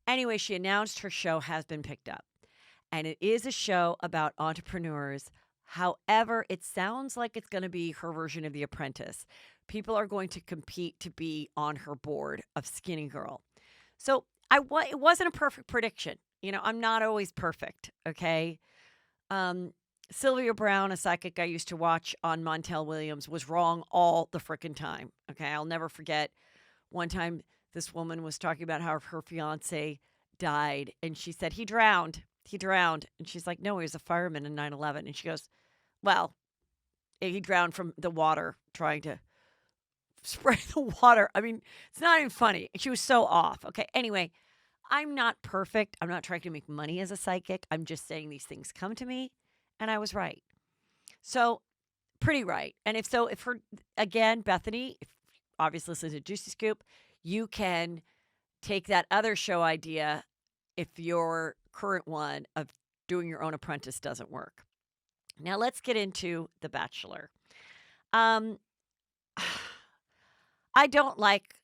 Anyway, she announced her show has been picked up, and it is a show about entrepreneurs. However, it sounds like it's going to be her version of The Apprentice. People are going to compete to be on her board of Skinny Girl. So it wasn't a perfect prediction. I'm not always perfect. Okay. Um, Sylvia Brown, a psychic I used to watch on Montel Williams, was wrong all the frickin' time. Okay. I'll never forget one time this woman was talking about how her fiance died, and she said, he drowned. He drowned. And she's like, no, he was a fireman in 9/11. And she goes, well, he drowned from the water trying to spray the water. I mean, it's not even funny. She was so off. Okay. Anyway, I'm not perfect. I'm not trying to make money as a psychic. I'm just saying these things come to me, and I was right. So, pretty right. And if so, if her, again, Bethany, if obviously listen to Juicy Scoop, you can take that other show idea if your current one of doing your own apprentice doesn't work. Now, let's get into The Bachelor. Um, I don't like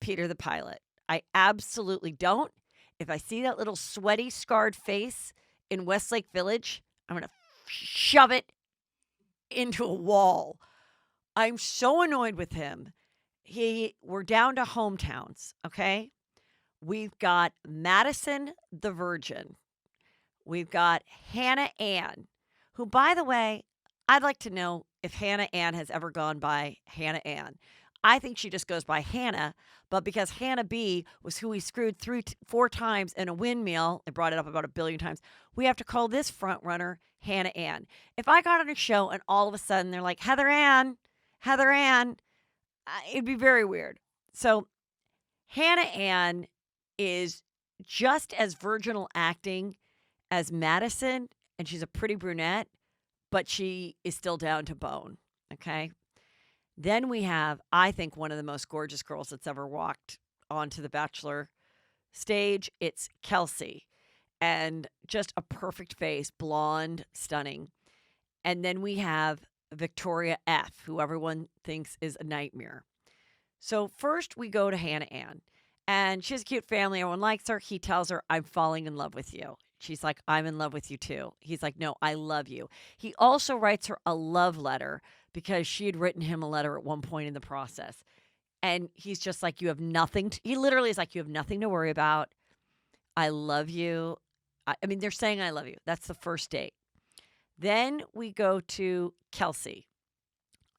Peter the pilot. I absolutely don't. If I see that little sweaty, scarred face in Westlake Village, I'm going to shove it into a wall. I'm so annoyed with him. We're down to hometowns, okay? We've got Madison the Virgin. We've got Hannah Ann, who, by the way, I'd like to know if Hannah Ann has ever gone by Hannah Ann. I think she just goes by Hannah, but because Hannah B was who he screwed 4 times in a windmill, and brought it up about 1,000,000,000 times, we have to call this front runner Hannah Ann. If I got on a show and all of a sudden they're like, Heather Ann, it'd be very weird. So Hannah Ann is just as virginal acting as Madison, and she's a pretty brunette, but she is still down to bone, okay? Then we have, I think, one of the most gorgeous girls that's ever walked onto the Bachelor stage. It's Kelsey, and just a perfect face, blonde, stunning. And then we have Victoria F., who everyone thinks is a nightmare. So first we go to Hannah Ann, and she has a cute family. Everyone likes her. He tells her, I'm falling in love with you. She's like, I'm in love with you too. He's like, no, I love you. He also writes her a love letter because she had written him a letter at one point in the process. And he's just like, you have nothing. He literally is like, you have nothing to worry about. I love you. I mean, they're saying I love you. That's the first date. Then we go to Kelsey,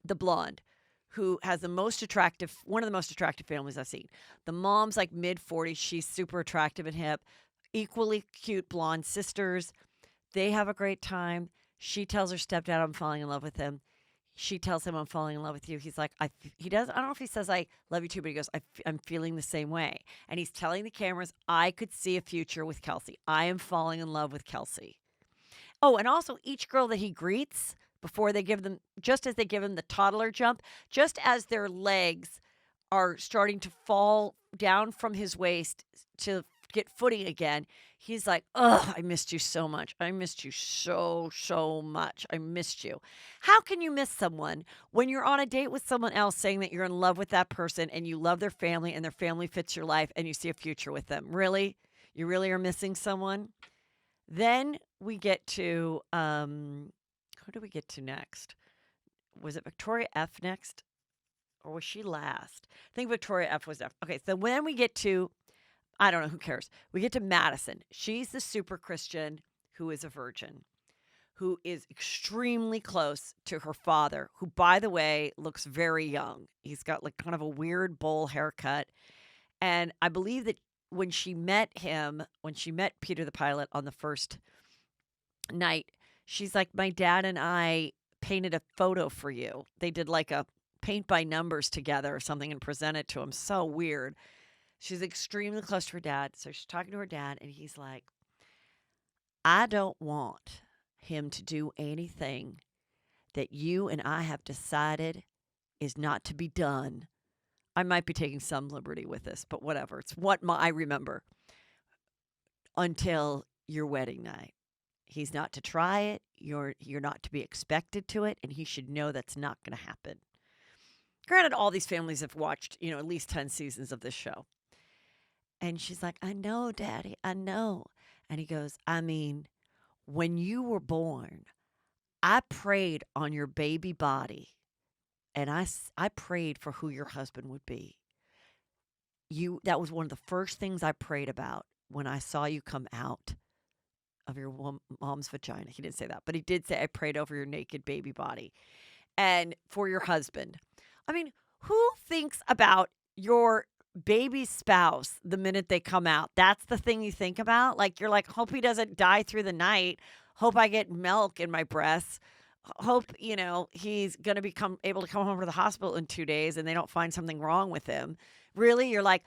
the blonde, who has one of the most attractive families I've seen. The mom's like mid-40s. She's super attractive and hip. Equally cute blonde sisters. They have a great time. She tells her stepdad, I'm falling in love with him. She tells him, I'm falling in love with you. He's like, I don't know if he says, I love you too, but he goes, I'm feeling the same way. And he's telling the cameras, I could see a future with Kelsey. I am falling in love with Kelsey. Oh, and also each girl that he greets before they give them, just as they give him the toddler jump, just as their legs are starting to fall down from his waist to get footing again, he's like, ugh, I missed you so much. I missed you so, so much. I missed you. How can you miss someone when you're on a date with someone else saying that you're in love with that person and you love their family and their family fits your life and you see a future with them? Really? You really are missing someone? Then we get to, who do we get to next? Was it Victoria F next? Or was she last? I think Victoria F was next. Okay, so when we get to, I don't know, who cares? We get to Madison. She's the super Christian who is a virgin, who is extremely close to her father, who, by the way, looks very young. He's got like kind of a weird bowl haircut. And I believe that when she met Peter the pilot on the first night, she's like, my dad and I painted a photo for you. They did like a paint by numbers together or something and present it to him. So weird. She's extremely close to her dad. So she's talking to her dad, and he's like, I don't want him to do anything that you and I have decided is not to be done. I might be taking some liberty with this, but whatever. It's what I remember. Until your wedding night. He's not to try it. You're not to be expected to it, and he should know that's not going to happen. Granted, all these families have watched, at least 10 seasons of this show. And she's like, I know, Daddy, I know. And he goes, I mean, when you were born, I prayed on your baby body and I prayed for who your husband would be. That was one of the first things I prayed about when I saw you come out of your mom's vagina. He didn't say that, but he did say, I prayed over your naked baby body and for your husband. I mean, who thinks about your baby spouse the minute they come out? That's the thing you think about. Like, you're like, hope he doesn't die through the night. Hope I get milk in my breasts. Hope, he's going to become able to come home from the hospital in 2 days and they don't find something wrong with him. Really? You're like,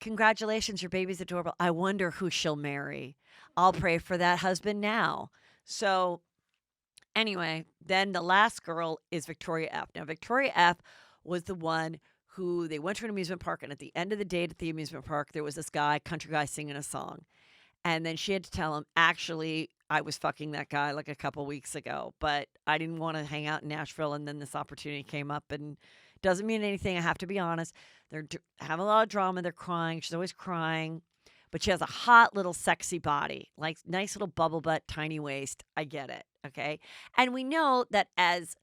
congratulations, your baby's adorable. I wonder who she'll marry. I'll pray for that husband now. So, anyway, then the last girl is Victoria F. Now, Victoria F was the one who they went to an amusement park, and at the end of the date at the amusement park, there was this country guy singing a song. And then she had to tell him, actually, I was fucking that guy like a couple weeks ago, but I didn't want to hang out in Nashville. And then this opportunity came up, and doesn't mean anything. I have to be honest. They're having a lot of drama. They're crying. She's always crying, but she has a hot little sexy body, like nice little bubble butt, tiny waist. I get it. Okay. And we know that as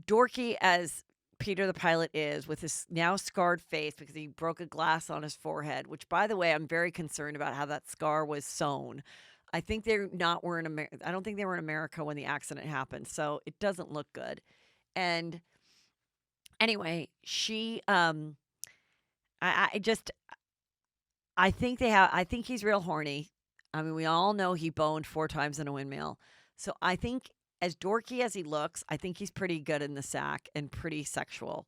dorky as Peter the pilot is, with his now scarred face because he broke a glass on his forehead, which, by the way, I'm very concerned about how that scar was sewn. I think they're not were in America. I don't think they were in America when the accident happened, so it doesn't look good. And anyway, I just, I think I think he's real horny. I mean, we all know he boned 4 times in a windmill. So I think, as dorky as he looks, I think he's pretty good in the sack and pretty sexual.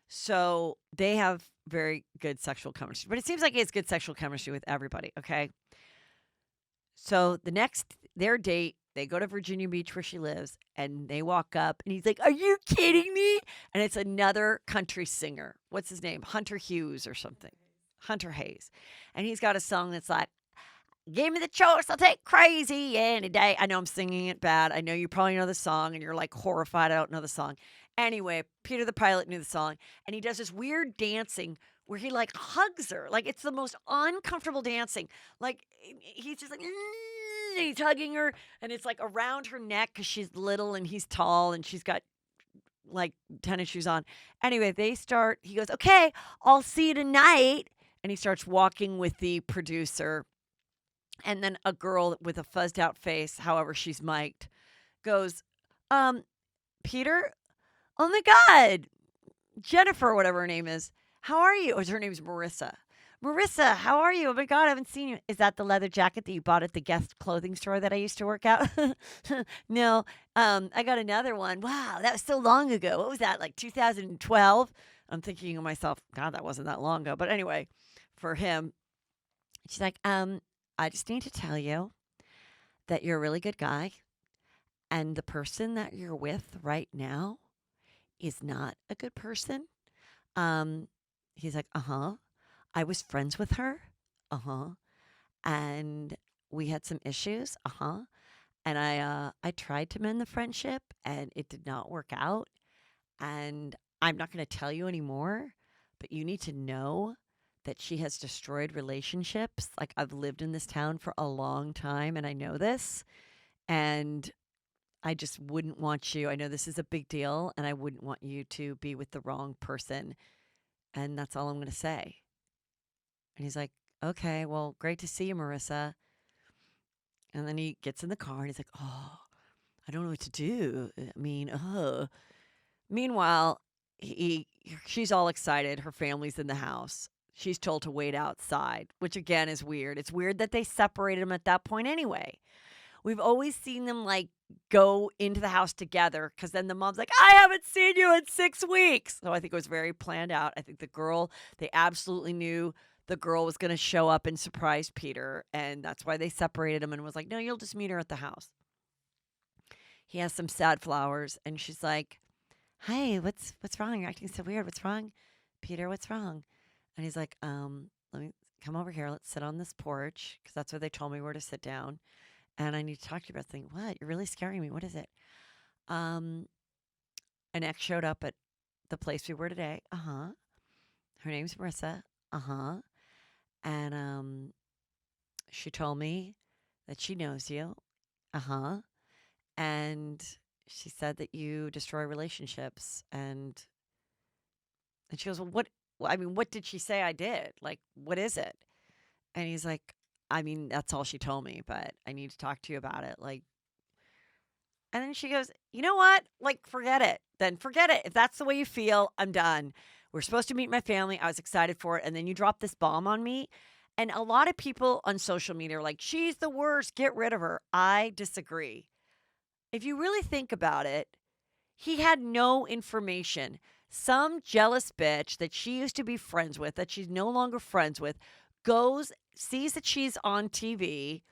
So they have very good sexual chemistry. But it seems like he has good sexual chemistry with everybody, okay? So their date, they go to Virginia Beach where she lives, and they walk up, and he's like, "Are you kidding me?" And it's another country singer. What's his name? Hunter Hughes or something. Hunter Hayes. And he's got a song that's like, give me the choice, I'll take crazy any day. I know I'm singing it bad. I know you probably know the song, and you're like horrified I don't know the song. Anyway, Peter the pilot knew the song, and he does this weird dancing where he like hugs her. Like, it's the most uncomfortable dancing. Like, he's just like, and he's hugging her, and it's like around her neck because she's little and he's tall and she's got like tennis shoes on. Anyway, he goes, okay, I'll see you tonight. And he starts walking with the producer. And then a girl with a fuzzed out face, however she's mic'd, goes, Peter, oh my God, Jennifer, whatever her name is, how are you? Or her name's Marissa. Marissa, how are you? Oh my God, I haven't seen you. Is that the leather jacket that you bought at the Guest clothing store that I used to work out? No, I got another one. Wow, that was so long ago. What was that, like 2012? I'm thinking of myself, God, that wasn't that long ago. But anyway, for him, she's like, I just need to tell you that you're a really good guy, and the person that you're with right now is not a good person. He's like, uh-huh. I was friends with her. Uh-huh. And we had some issues. Uh-huh. And I tried to mend the friendship and it did not work out. And I'm not going to tell you anymore, but you need to know that she has destroyed relationships. Like, I've lived in this town for a long time and I know this. And I just wouldn't want you. I know this is a big deal and I wouldn't want you to be with the wrong person. And that's all I'm going to say. And he's like, okay, well, great to see you, Marissa. And then he gets in the car and he's like, oh, I don't know what to do. I mean, Meanwhile, she's all excited. Her family's in the house. She's told to wait outside, which again is weird. It's weird that they separated them at that point anyway. We've always seen them like go into the house together because then the mom's like, I haven't seen you in 6 weeks. So I think it was very planned out. I think they absolutely knew the girl was going to show up and surprise Peter. And that's why they separated them and was like, no, you'll just meet her at the house. He has some sad flowers and she's like, hey, what's wrong? You're acting so weird. What's wrong? Peter, what's wrong? And he's like, let me come over here. Let's sit on this porch because that's where they told me where to sit down. And I need to talk to you about something. What? You're really scaring me. What is it? An ex showed up at the place we were today. Uh-huh. Her name's Marissa. Uh-huh. And she told me that she knows you. Uh-huh. And she said that you destroy relationships. And she goes, "Well, I mean, what did she say I did? Like, what is it?" And he's like, "I mean, that's all she told me, but I need to talk to you about it." Like, and then she goes, "You know what? Like, forget it. Then forget it. If that's the way you feel, I'm done. We're supposed to meet my family. I was excited for it. And then you drop this bomb on me." And a lot of people on social media are like, "She's the worst. Get rid of her." I disagree. If you really think about it, he had no information. Some jealous bitch that she used to be friends with, that she's no longer friends with, goes, sees that she's on TV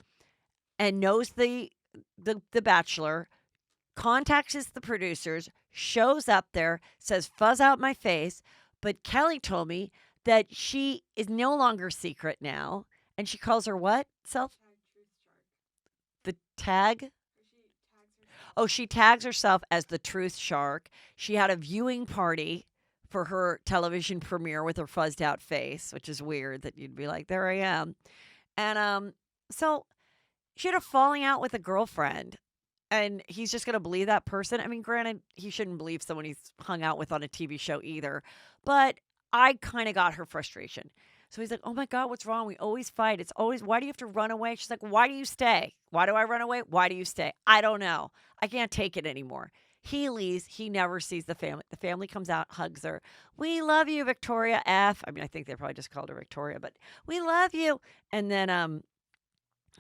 and knows the Bachelor, contacts the producers, shows up there, says, "Fuzz out my face." But Kelly told me that she is no longer secret now. And she calls her what? Self? The tag? Oh, she tags herself as the Truth Shark. She had a viewing party for her television premiere with her fuzzed out face, which is weird that you'd be like, "There I am." And so she had a falling out with a girlfriend. And he's just going to believe that person. I mean, granted, he shouldn't believe someone he's hung out with on a TV show either. But I kind of got her frustration. So he's like, "Oh my God, what's wrong? We always fight. It's always, why do you have to run away?" She's like, "Why do you stay? Why do I run away? Why do you stay? I don't know. I can't take it anymore." He leaves. He never sees the family. The family comes out, hugs her. "We love you, Victoria F." I mean, I think they probably just called her Victoria, but "We love you." And then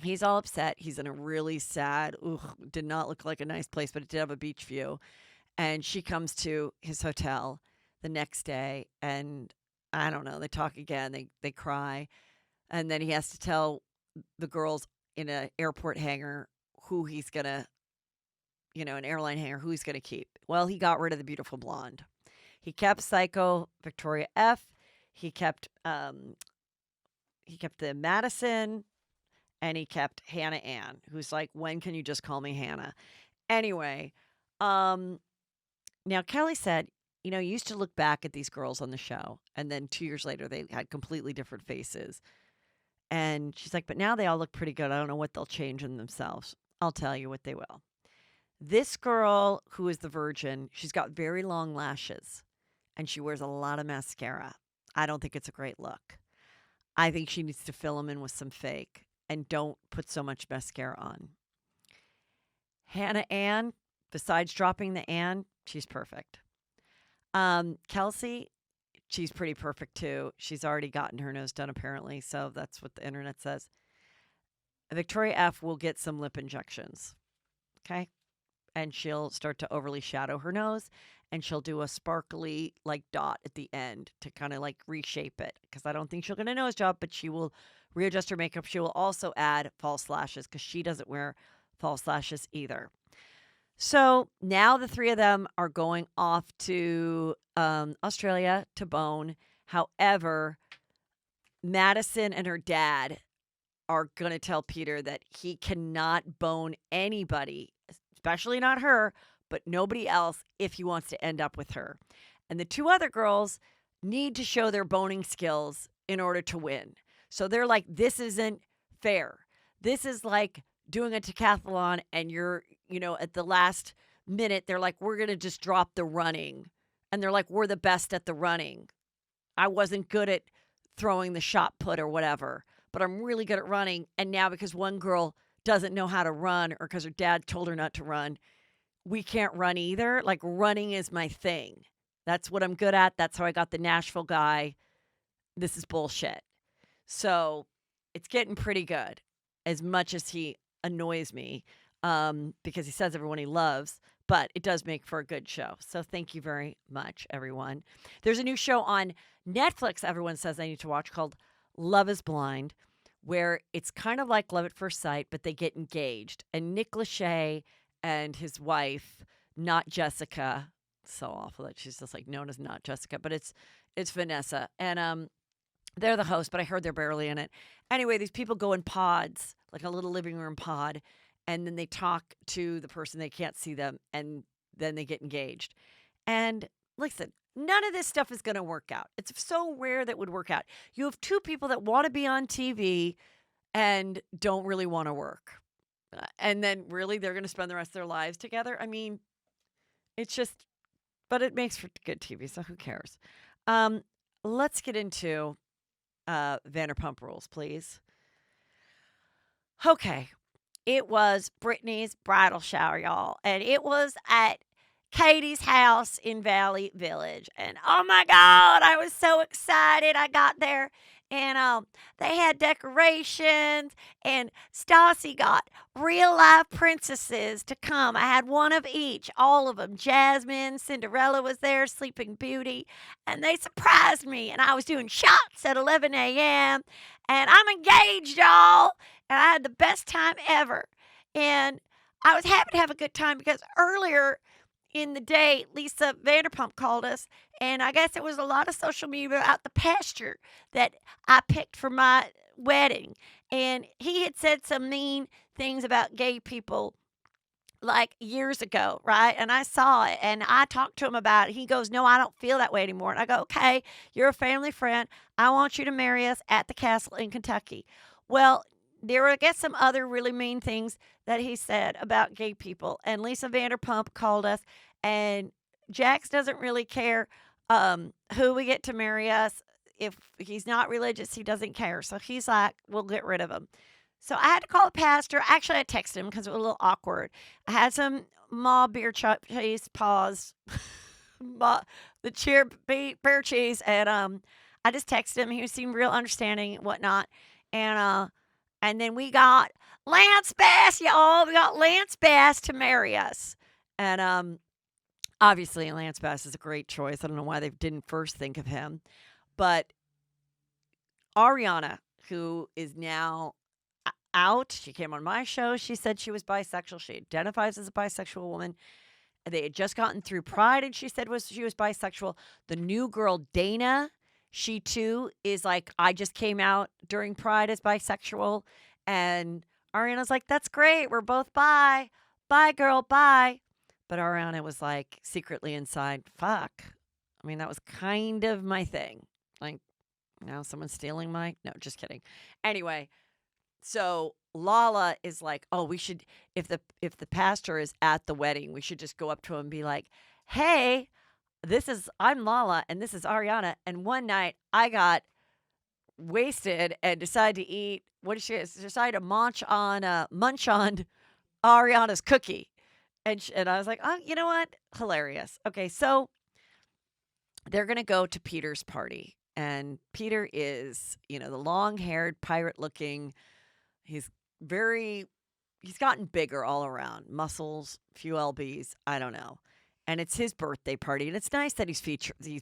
he's all upset. He's in a really sad, did not look like a nice place, but it did have a beach view. And she comes to his hotel the next day, and I don't know, they talk again, they cry, and then he has to tell the girls in an airport hangar who he's gonna, an airline hangar, who he's gonna keep. Well, he got rid of the beautiful blonde. He kept Psycho Victoria F. He kept the Madison, and he kept Hannah Ann, who's like, "When can you just call me Hannah?" Anyway, um, now Kelly said, you used to look back at these girls on the show, and then 2 years later, they had completely different faces. And she's like, "But now they all look pretty good. I don't know what they'll change in themselves. I'll tell you what they will." This girl, who is the virgin, she's got very long lashes, and she wears a lot of mascara. I don't think it's a great look. I think she needs to fill them in with some fake and don't put so much mascara on. Hannah Ann, besides dropping the Ann, she's perfect. Kelsey, she's pretty perfect too. She's already gotten her nose done apparently, so that's what the internet says. Victoria F will get some lip injections. Okay? And she'll start to overly shadow her nose, and she'll do a sparkly like dot at the end to kind of like reshape it, because I don't think she'll get a nose job, but she will readjust her makeup. She will also add false lashes because she doesn't wear false lashes either. So now the three of them are going off to Australia to bone. However, Madison and her dad are going to tell Peter that he cannot bone anybody, especially not her, but nobody else, if he wants to end up with her. And the two other girls need to show their boning skills in order to win. So they're like, "This isn't fair. This is like doing a decathlon and you're, at the last minute, they're like, we're going to just drop the running." And they're like, "We're the best at the running. I wasn't good at throwing the shot put or whatever, but I'm really good at running." And now because one girl doesn't know how to run, or because her dad told her not to run, we can't run either. Like, running is my thing. That's what I'm good at. That's how I got the Nashville guy. This is bullshit. So it's getting pretty good, as much as he annoys me, because he says everyone he loves, but it does make for a good show. So thank you very much, everyone. There's a new show on Netflix everyone says I need to watch, called Love is Blind, where it's kind of like Love at First Sight, but they get engaged. And Nick Lachey and his wife, not Jessica, so awful that she's just like known as not Jessica, but it's Vanessa. And they're the host, but I heard they're barely in it. Anyway, these people go in pods, like a little living room pod, and then they talk to the person. They can't see them, and then they get engaged. And listen, None of this stuff is going to work out. It's so rare that would work out. You have two people that want to be on TV and don't really want to work. And then really they're going to spend the rest of their lives together. I mean, it's just, but it makes for good TV, so who cares? Um, let's get into Vanderpump Rules, please. Okay. It was Brittany's bridal shower, y'all. And it was at Katie's house in Valley Village. And oh my God, I was so excited. I got there and they had decorations and Stassi got real life princesses to come. I had one of each, all of them. Jasmine, Cinderella was there, Sleeping Beauty, and they surprised me. And I was doing shots at 11 a.m. and I'm engaged, y'all. And I had the best time ever. And I was happy to have a good time because earlier in the day, Lisa Vanderpump called us, and I guess it was a lot of social media out the pasture that I picked for my wedding. And he had said some mean things about gay people like years ago, right? And I saw it and I talked to him about it. He goes, "No, I don't feel that way anymore." And I go, "Okay, you're a family friend. I want you to marry us at the castle in Kentucky." Well, there were, I guess, some other really mean things that he said about gay people. And Lisa Vanderpump called us, and Jax doesn't really care who we get to marry us. If he's not religious, he doesn't care. So he's like, we'll get rid of him. So I had to call the pastor. Actually, I texted him because it was a little awkward. I had some ma beer cheese paws, beer cheese, and I just texted him. He seemed real understanding and whatnot. And then we got Lance Bass, y'all. We got Lance Bass to marry us. And obviously, Lance Bass is a great choice. I don't know why they didn't first think of him. But Ariana, who is now out, she came on my show. She said she was bisexual. She identifies as a bisexual woman. They had just gotten through Pride, and she said she was bisexual. The new girl, Dana, she too is like, I just came out during Pride as bisexual. And Ariana's like, that's great. We're both bi. Bye, girl. Bye. But Ariana was like secretly inside, fuck. I mean, that was kind of my thing. Like, now someone's stealing my. No, just kidding. Anyway, so Lala is like, oh, we should, if the pastor is at the wedding, we should just go up to him and be like, hey, I'm Lala and this is Ariana. And one night I got wasted and decided to eat, what did she decided to munch on Ariana's cookie. And I was like, oh, you know what? Hilarious. Okay, so they're going to go to Peter's party. And Peter is, the long-haired, pirate-looking, he's gotten bigger all around. Muscles, few lbs, I don't know. And it's his birthday party. And it's nice that he's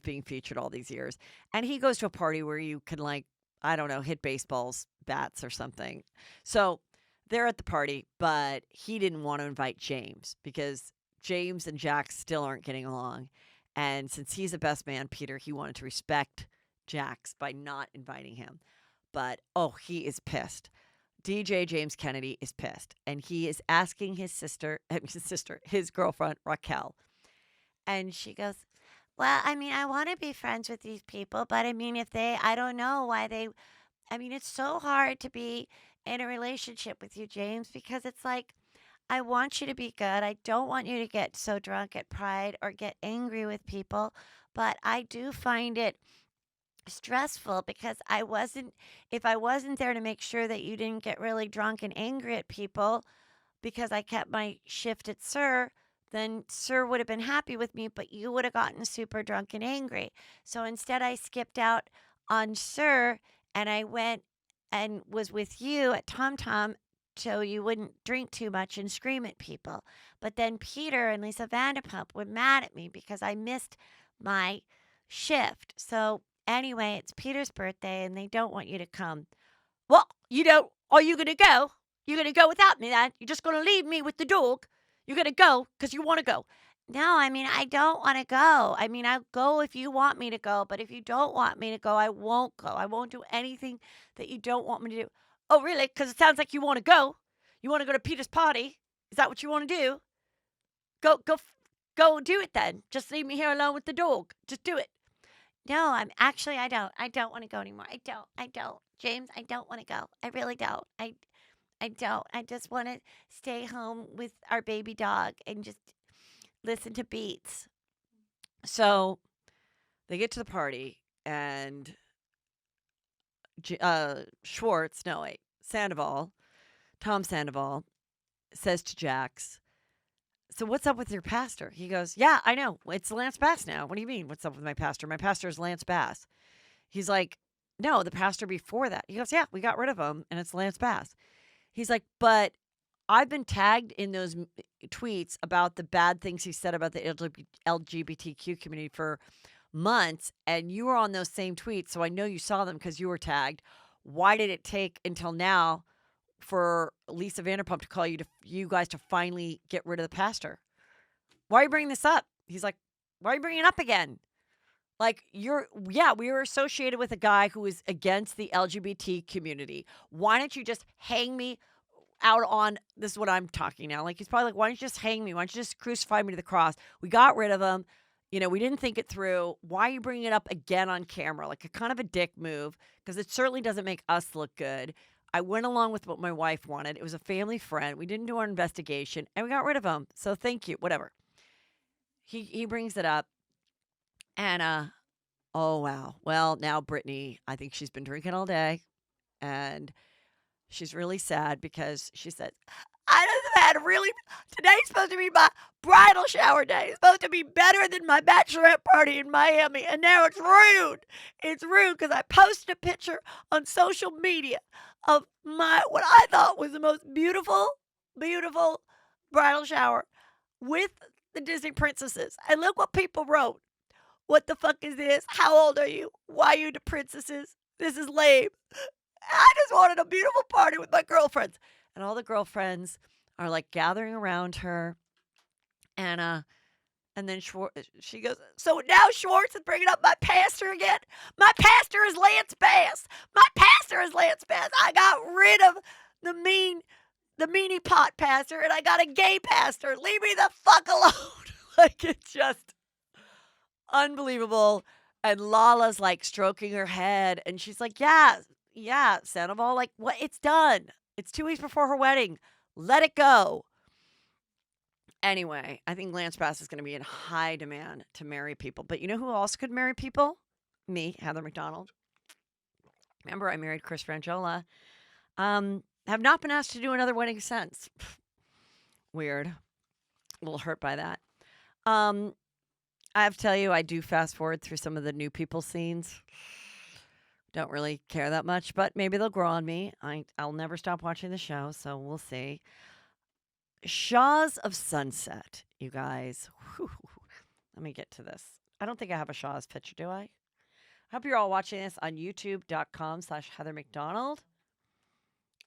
being featured all these years. And he goes to a party where you can, like, I don't know, hit baseballs, bats or something. So they're at the party, but he didn't want to invite James because James and Jax still aren't getting along. And since he's the best man, Peter, he wanted to respect Jax by not inviting him. But, he is pissed. DJ James Kennedy is pissed. And he is asking his girlfriend, Raquel. And she goes, well, I mean, I want to be friends with these people, but I mean, I don't know why it's so hard to be in a relationship with you, James, because it's like, I want you to be good. I don't want you to get so drunk at Pride or get angry with people, but I do find it stressful because if I wasn't there to make sure that you didn't get really drunk and angry at people because I kept my shift at Sir, then Sir would have been happy with me, but you would have gotten super drunk and angry. So instead I skipped out on Sir and I went and was with you at Tom Tom so you wouldn't drink too much and scream at people. But then Peter and Lisa Vanderpump were mad at me because I missed my shift. So anyway, it's Peter's birthday and they don't want you to come. Well, are you going to go? You're going to go without me then? You're just going to leave me with the dog? You're going to go because you want to go. No, I don't want to go. I'll go if you want me to go, but if you don't want me to go, I won't go. I won't do anything that you don't want me to do. Oh, really? Because it sounds like you want to go. You want to go to Peter's party. Is that what you want to do? Go go do it then. Just leave me here alone with the dog. Just do it. No, I don't want to go anymore. I don't. James, I don't want to go. I really don't. I don't. I just want to stay home with our baby dog and just listen to beats. So they get to the party, and Schwartz, no, wait, Sandoval, Tom Sandoval, says to Jax, so what's up with your pastor? He goes, yeah, I know. It's Lance Bass now. What do you mean, what's up with my pastor? My pastor is Lance Bass. He's like, no, the pastor before that. He goes, yeah, we got rid of him, and it's Lance Bass. He's like, but I've been tagged in those tweets about the bad things he said about the LGBTQ community for months, and you were on those same tweets, so I know you saw them because you were tagged. Why did it take until now for Lisa Vanderpump to call you guys to finally get rid of the pastor? Why are you bringing this up? He's like, why are you bringing it up again? Like, we were associated with a guy who is against the LGBT community. Why don't you just hang me out on, this is what I'm talking now. Like, he's probably like, why don't you just hang me? Why don't you just crucify me to the cross? We got rid of him. We didn't think it through. Why are you bringing it up again on camera? Like, a kind of a dick move, because it certainly doesn't make us look good. I went along with what my wife wanted. It was a family friend. We didn't do our investigation, and we got rid of him. So thank you. Whatever. He brings it up. And, oh, wow. Well, now Brittany, I think she's been drinking all day, and she's really sad because she says, I just had today's supposed to be my bridal shower day. It's supposed to be better than my bachelorette party in Miami, and now it's rude. It's rude because I posted a picture on social media of what I thought was the most beautiful, beautiful bridal shower with the Disney princesses. And look what people wrote. What the fuck is this? How old are you? Why are you the princesses? This is lame. I just wanted a beautiful party with my girlfriends. And all the girlfriends are like gathering around her. And then she goes, so now Schwartz is bringing up my pastor again? My pastor is Lance Bass. My pastor is Lance Bass. I got rid of the meanie pot pastor, and I got a gay pastor. Leave me the fuck alone. Like, it's just unbelievable. And Lala's like stroking her head, and she's like, yeah, Sandoval, like, what? It's done. It's 2 weeks before her wedding. Let it go. Anyway, I think Lance Bass is going to be in high demand to marry people. But you know who else could marry people? Me, Heather McDonald. Remember, I married Chris Frangiola. Have not been asked to do another wedding since. Weird. A little hurt by that. I have to tell you, I do fast forward through some of the new people scenes. Don't really care that much, but maybe they'll grow on me. I'll never stop watching the show, so we'll see. Shahs of Sunset, you guys. Whew. Let me get to this. I don't think I have a Shahs picture, do I? I hope you're all watching this on youtube.com/Heather McDonald.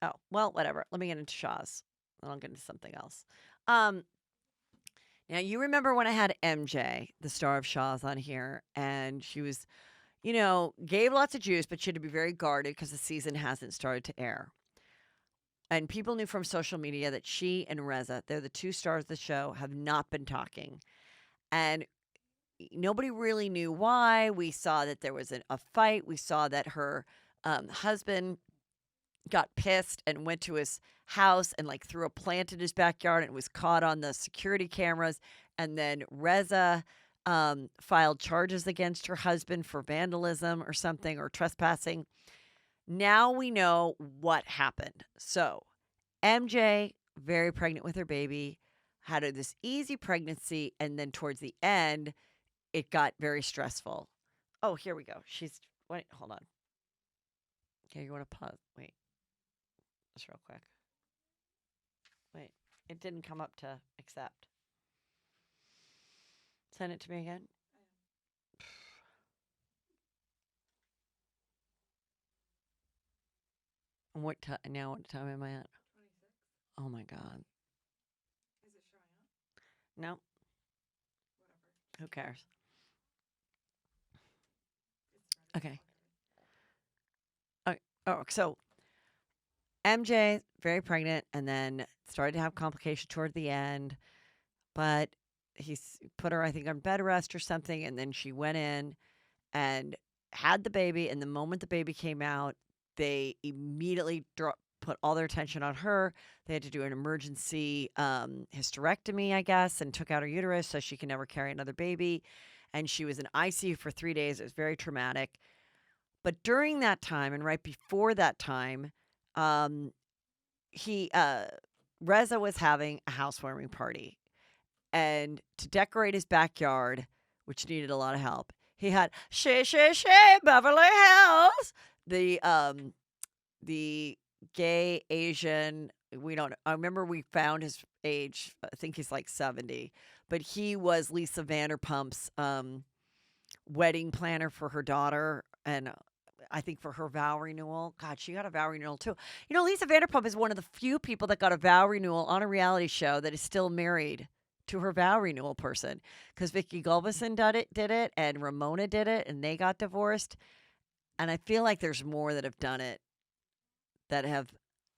Oh, well, whatever. Let me get into Shahs. Then I'll get into something else. Now, you remember when I had MJ, the star of Shahs, on here, and she was, gave lots of juice, but she had to be very guarded because the season hasn't started to air. And people knew from social media that she and Reza, they're the two stars of the show, have not been talking. And nobody really knew why. We saw that there was a fight. We saw that her husband got pissed and went to his house and like threw a plant in his backyard, and it was caught on the security cameras. And then Reza filed charges against her husband for vandalism or something, or trespassing. Now we know what happened. So MJ, very pregnant with her baby, had this easy pregnancy, and then towards the end, it got very stressful. Oh, here we go. Wait, hold on. Okay, you want to pause? Wait. Just real quick. Wait, it didn't come up to accept. Send it to me again. What time am I at? 26. Oh my God. Is it showing up? No. Whatever. Who cares? Okay. So MJ, very pregnant, and then started to have complications toward the end. But put her, I think, on bed rest or something, and then she went in and had the baby. And the moment the baby came out, they immediately put all their attention on her. They had to do an emergency hysterectomy, I guess, and took out her uterus so she can never carry another baby. And she was in ICU for 3 days. It was very traumatic. But during that time and right before that time, um, Reza was having a housewarming party. And to decorate his backyard, which needed a lot of help, he had Beverly Hills. The gay Asian, we don't know. I remember we found his age. I think he's like 70, but he was Lisa Vanderpump's wedding planner for her daughter, and I think for her vow renewal. God, she got a vow renewal too. You know, Lisa Vanderpump is one of the few people that got a vow renewal on a reality show that is still married to her vow renewal person, because Vicky Gulbison did it, and Ramona did it, and they got divorced. And I feel like there's more that have done it that have.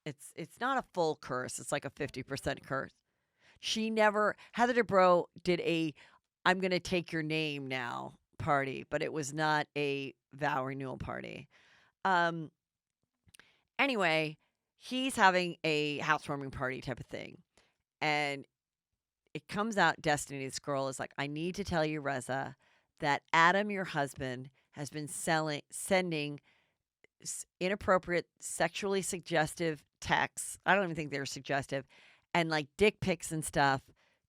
It's not a full curse. It's like a 50% curse. Heather Dubrow did a "I'm gonna take your name now" party, but it was not a vow renewal party. Um. Anyway, he's having a housewarming party type of thing, and it comes out, Destiny, this girl, is like, I need to tell you, Reza, that Adam, your husband, has been sending inappropriate, sexually suggestive texts. I don't even think they're suggestive, and like dick pics and stuff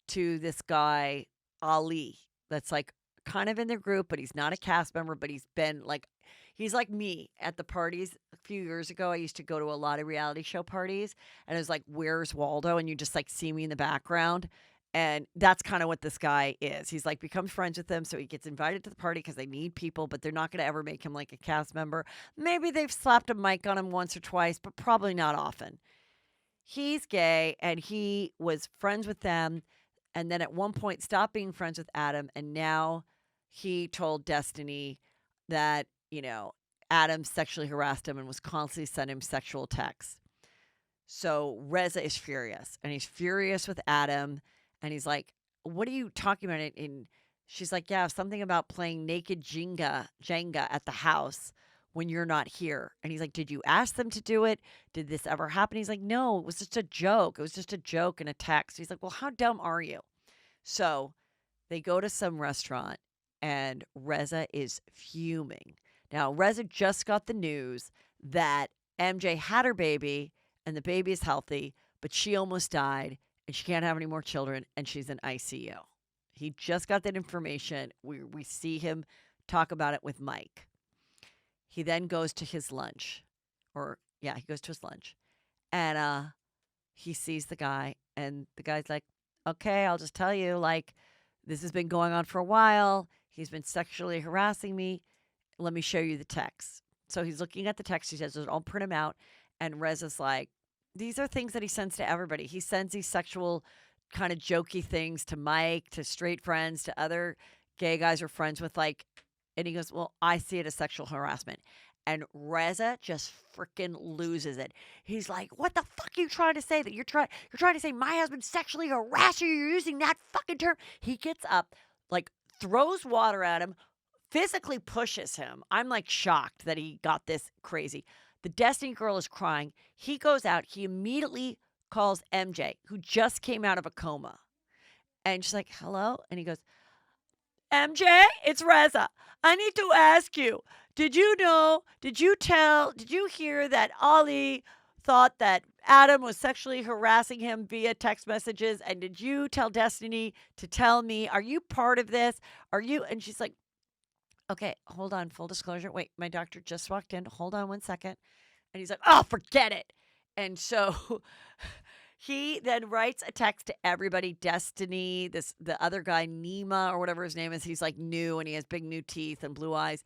to this guy, Ali, that's like kind of in their group, but he's not a cast member, but he's like me at the parties a few years ago. I used to go to a lot of reality show parties, and it was like, Where's Waldo? And you just like see me in the background. And that's kind of what this guy is. He's like becomes friends with them, so he gets invited to the party because they need people, but they're not going to ever make him like a cast member. Maybe they've slapped a mic on him once or twice, but probably not often. He's gay, and he was friends with them, and then at one point stopped being friends with Adam, and now he told Destiny that, Adam sexually harassed him and was constantly sending him sexual texts. So Reza is furious, and he's furious with Adam. And he's like, what are you talking about? And she's like, yeah, something about playing naked Jenga at the house when you're not here. And he's like, did you ask them to do it? Did this ever happen? He's like, no, it was just a joke. It was just a joke and a text. He's like, well, how dumb are you? So they go to some restaurant, and Reza is fuming. Now, Reza just got the news that MJ had her baby, and the baby is healthy, but she almost died, and she can't have any more children, and she's in ICU. He just got that information. We see him talk about it with Mike. He then goes to his lunch. He goes to his lunch. And he sees the guy, and the guy's like, okay, I'll just tell you, like, this has been going on for a while. He's been sexually harassing me. Let me show you the text. So he's looking at the text. He says, I'll print him out. And Reza's like, these are things that he sends to everybody. He sends these sexual kind of jokey things to Mike, to straight friends, to other gay guys we're friends with. And he goes, well, I see it as sexual harassment. And Reza just freaking loses it. He's like, what the fuck are you trying to say? That you're trying to say my husband sexually harassed you? You're using that fucking term. He gets up, like, throws water at him, physically pushes him. I'm like shocked that he got this crazy. The Destiny girl is crying. He goes out. He immediately calls MJ, who just came out of a coma. And she's like, hello? And he goes, MJ, it's Reza. I need to ask you, did you hear that Ali thought that Adam was sexually harassing him via text messages? And did you tell Destiny to tell me? Are you part of this? And she's like, okay, hold on. Full disclosure. Wait, my doctor just walked in. Hold on one second. And he's like, oh, forget it. And so he then writes a text to everybody. Destiny, the other guy, Nima, or whatever his name is. He's like new, and he has big new teeth and blue eyes.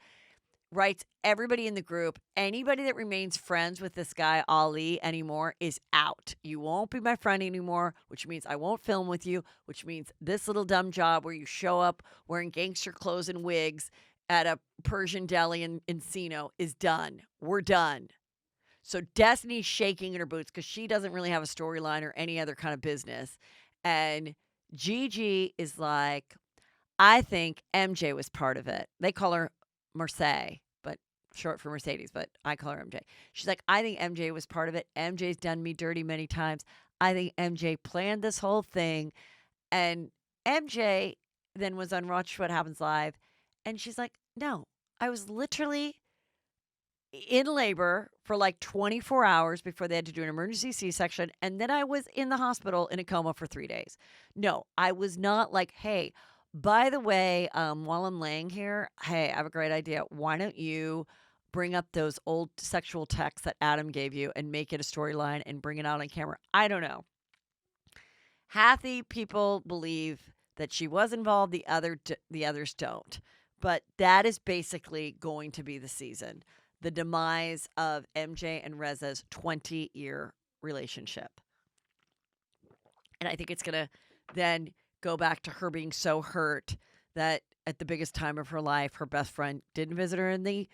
Writes everybody in the group. Anybody that remains friends with this guy, Ali, anymore is out. You won't be my friend anymore, which means I won't film with you, which means this little dumb job where you show up wearing gangster clothes and wigs at a Persian deli in Encino is done. We're done. So Destiny's shaking in her boots because she doesn't really have a storyline or any other kind of business. And Gigi is like, I think MJ was part of it. They call her Mercedes, but short for Mercedes, but I call her MJ. She's like, I think MJ was part of it. MJ's done me dirty many times. I think MJ planned this whole thing. And MJ then was on Watch What Happens Live. And she's like, no, I was literally in labor for like 24 hours before they had to do an emergency C-section. And then I was in the hospital in a coma for 3 days. No, I was not like, hey, by the way, while I'm laying here, hey, I have a great idea. Why don't you bring up those old sexual texts that Adam gave you and make it a storyline and bring it out on camera? I don't know. Half the people believe that she was involved, the others don't. But that is basically going to be the season. The demise of MJ and Reza's 20-year relationship. And I think it's going to then go back to her being so hurt that at the biggest time of her life, her best friend didn't visit her in the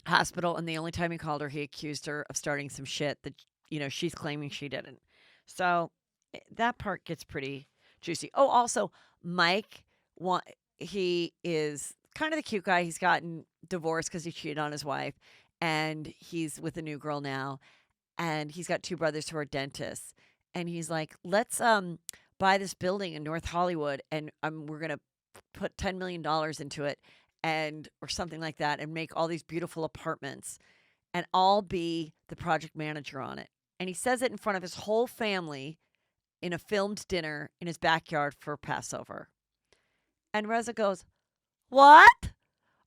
hospital. And the only time he called her, he accused her of starting some shit that, she's claiming she didn't. So that part gets pretty juicy. Oh, also, Mike, he is kind of the cute guy. He's gotten divorced because he cheated on his wife, and he's with a new girl now. And he's got two brothers who are dentists. And he's like, let's buy this building in North Hollywood, and we're gonna put $10 million into it, or something like that, and make all these beautiful apartments, and I'll be the project manager on it. And he says it in front of his whole family in a filmed dinner in his backyard for Passover. And Reza goes, what?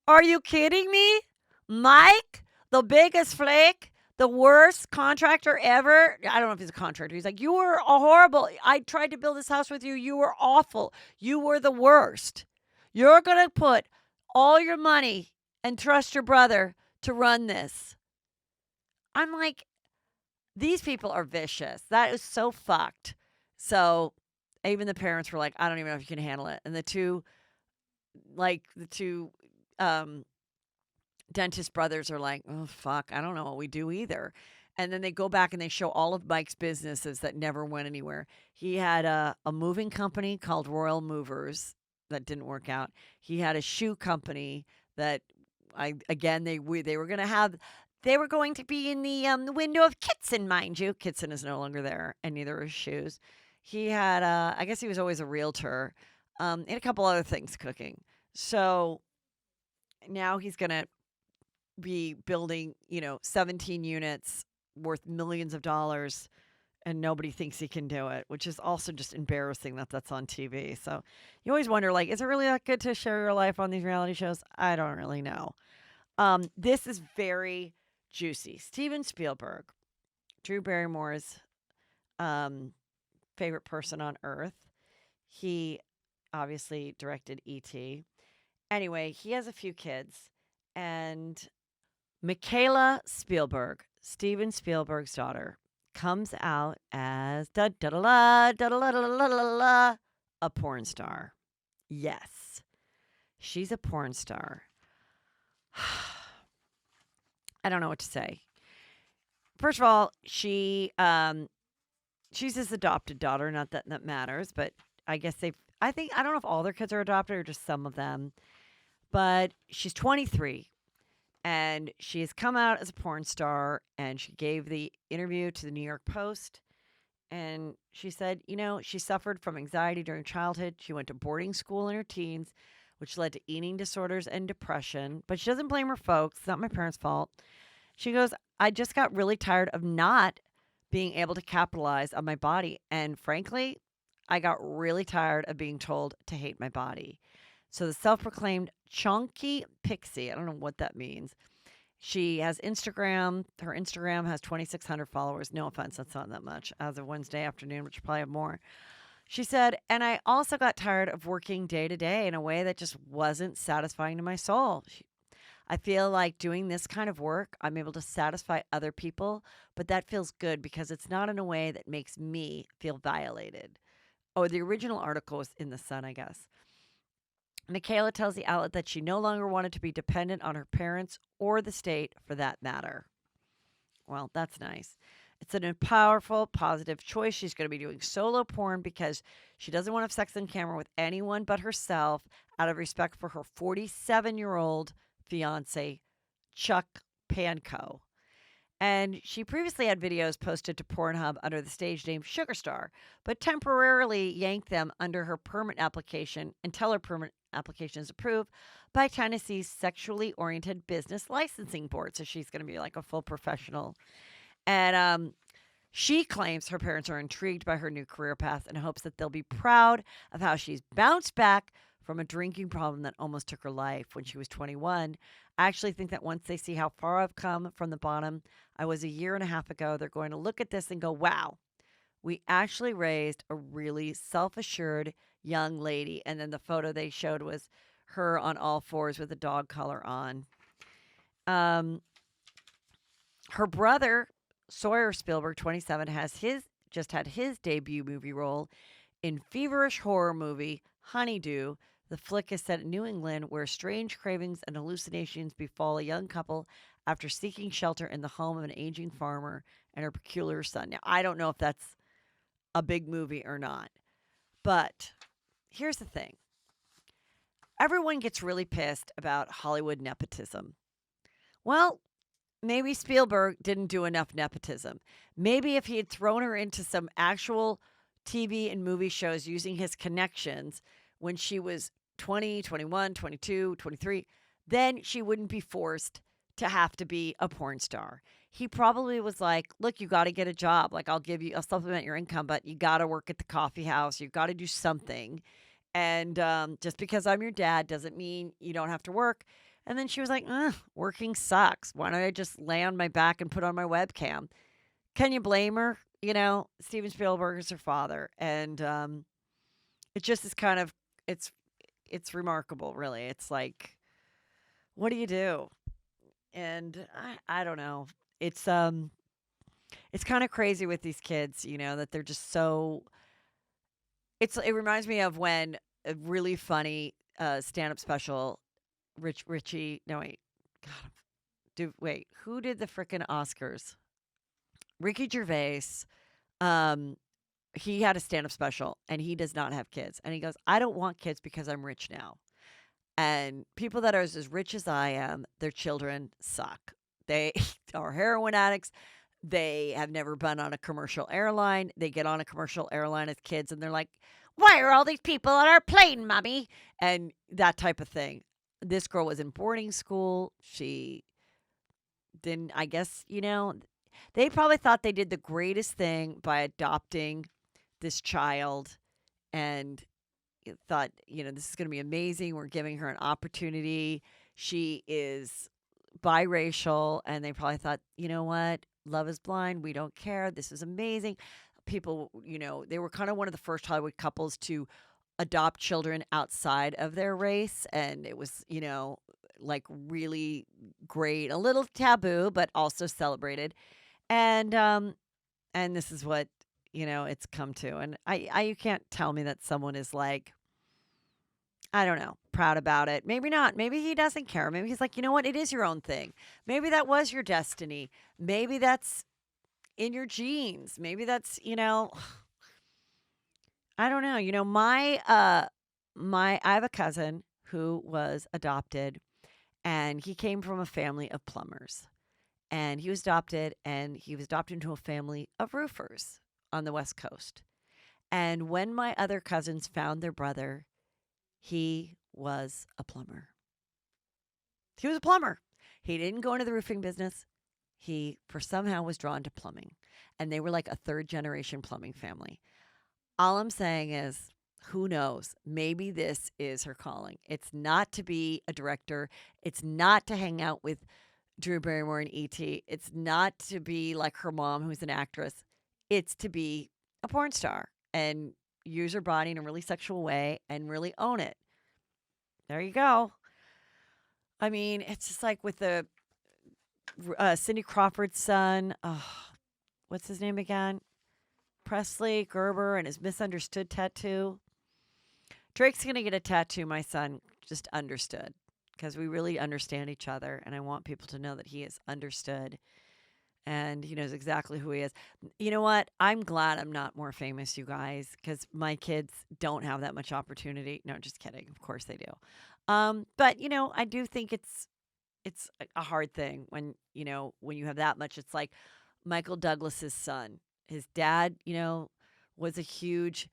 Are you kidding me? Mike, the biggest flake, the worst contractor ever. I don't know if he's a contractor. He's like, you were horrible. I tried to build this house with you. You were awful. You were the worst. You're going to put all your money and trust your brother to run this. I'm like, these people are vicious. That is so fucked. So even the parents were like, I don't even know if you can handle it. And the two dentist brothers are like, oh, fuck, I don't know what we do either. And then they go back and they show all of Mike's businesses that never went anywhere. He had a moving company called Royal Movers that didn't work out. He had a shoe company that they were going to be in the window of Kitson, mind you. Kitson is no longer there, and neither is shoes. He had I guess he was always a realtor, and a couple other things cooking. So now he's going to be building, 17 units worth millions of dollars, and nobody thinks he can do it, which is also just embarrassing that that's on TV. So you always wonder, like, is it really that good to share your life on these reality shows? I don't really know. This is very juicy. Steven Spielberg, Drew Barrymore's favorite person on earth. He obviously directed E.T. Anyway, he has a few kids, and Michaela Spielberg, Steven Spielberg's daughter, comes out as a porn star. Yes, she's a porn star. I don't know what to say. First of all, she's his adopted daughter. Not that that matters, but I guess I don't know if all their kids are adopted or just some of them. But she's 23, and she has come out as a porn star, and she gave the interview to the New York Post, and she said, she suffered from anxiety during childhood. She went to boarding school in her teens, which led to eating disorders and depression, but she doesn't blame her folks. It's not my parents' fault. She goes, I just got really tired of not being able to capitalize on my body, and frankly, I got really tired of being told to hate my body. So the self-proclaimed chunky pixie, I don't know what that means. She has Instagram. Her Instagram has 2,600 followers. No offense, that's not that much. As of Wednesday afternoon, which probably have more. She said, and I also got tired of working day to day in a way that just wasn't satisfying to my soul. I feel like doing this kind of work, I'm able to satisfy other people, but that feels good because it's not in a way that makes me feel violated. Oh, the original article was in The Sun, I guess. Michaela tells the outlet that she no longer wanted to be dependent on her parents or the state for that matter. Well, that's nice. It's an powerful, positive choice. She's going to be doing solo porn because she doesn't want to have sex on camera with anyone but herself out of respect for her 47-year-old fiance, Chuck Pankow. And she previously had videos posted to Pornhub under the stage name Sugarstar, but temporarily yanked them under her permit application until her permit application is approved by Tennessee's Sexually Oriented Business Licensing Board. So she's going to be like a full professional. And she claims her parents are intrigued by her new career path and hopes that they'll be proud of how she's bounced back from a drinking problem that almost took her life when she was 21. I actually think that once they see how far I've come from the bottom I was a year and a half ago, they're going to look at this and go, wow, we actually raised a really self-assured young lady. And then the photo they showed was her on all fours with a dog collar on. Her brother, Sawyer Spielberg, 27, just had his debut movie role in feverish horror movie Honeydew. The flick is set in New England, where strange cravings and hallucinations befall a young couple after seeking shelter in the home of an aging farmer and her peculiar son. Now, I don't know if that's a big movie or not, but here's the thing. Everyone gets really pissed about Hollywood nepotism. Well, maybe Spielberg didn't do enough nepotism. Maybe if he had thrown her into some actual TV and movie shows using his connections when she was 20, 21, 22, 23, then she wouldn't be forced to have to be a porn star. He probably was like, look, you got to get a job. Like, I'll supplement your income, but you got to work at the coffee house. You got to do something. And just because I'm your dad doesn't mean you don't have to work. And then she was like, working sucks. Why don't I just lay on my back and put on my webcam? Can you blame her? You know, Steven Spielberg is her father. And it just is kind of, it's remarkable, really. It's like, what do you do? And I don't know. It's kind of crazy with these kids, you know, that they're just so. It reminds me of when a really funny stand-up special, Richie. No wait, God, who did the frickin' Oscars? Ricky Gervais. He had a stand-up special, and he does not have kids, and he goes, "I don't want kids because I'm rich now." And people that are as rich as I am, their children suck. They are heroin addicts. They have never been on a commercial airline. They get on a commercial airline as kids and they're like, why are all these people on our plane, mommy? And that type of thing. This girl was in boarding school. She didn't, I guess, you know, they probably thought they did the greatest thing by adopting this child and thought, you know, this is going to be amazing. We're giving her an opportunity. She is biracial. And they probably thought, you know what? Love is blind. We don't care. This is amazing. People, you know, they were kind of one of the first Hollywood couples to adopt children outside of their race. And it was, you know, like really great, a little taboo, but also celebrated. And this is what, you know, it's come to. And you can't tell me that someone is like, I don't know, proud about it. Maybe not. Maybe he doesn't care. Maybe he's like, you know what? It is your own thing. Maybe that was your destiny. Maybe that's in your genes. Maybe that's, you know, I don't know. You know, I have a cousin who was adopted and he came from a family of plumbers. And he was adopted into a family of roofers on the West Coast. And when my other cousins found their brother, he was a plumber. He was a plumber. He didn't go into the roofing business. He, for somehow, was drawn to plumbing. And they were like a third-generation plumbing family. All I'm saying is, who knows? Maybe this is her calling. It's not to be a director. It's not to hang out with Drew Barrymore and E.T. It's not to be like her mom, who's an actress. It's to be a porn star and use her body in a really sexual way and really own it. There you go. I mean, it's just like with the Cindy Crawford's son. What's his name again? Presley Gerber and his misunderstood tattoo. Drake's going to get a tattoo, my son just understood. Because we really understand each other. And I want people to know that he is understood. and he knows exactly who he is. You know what? I'm glad I'm not more famous, you guys, because my kids don't have that much opportunity. No, just kidding. Of course they do. But I do think it's a hard thing when when you have that much. It's like Michael Douglas's son. His dad, was a huge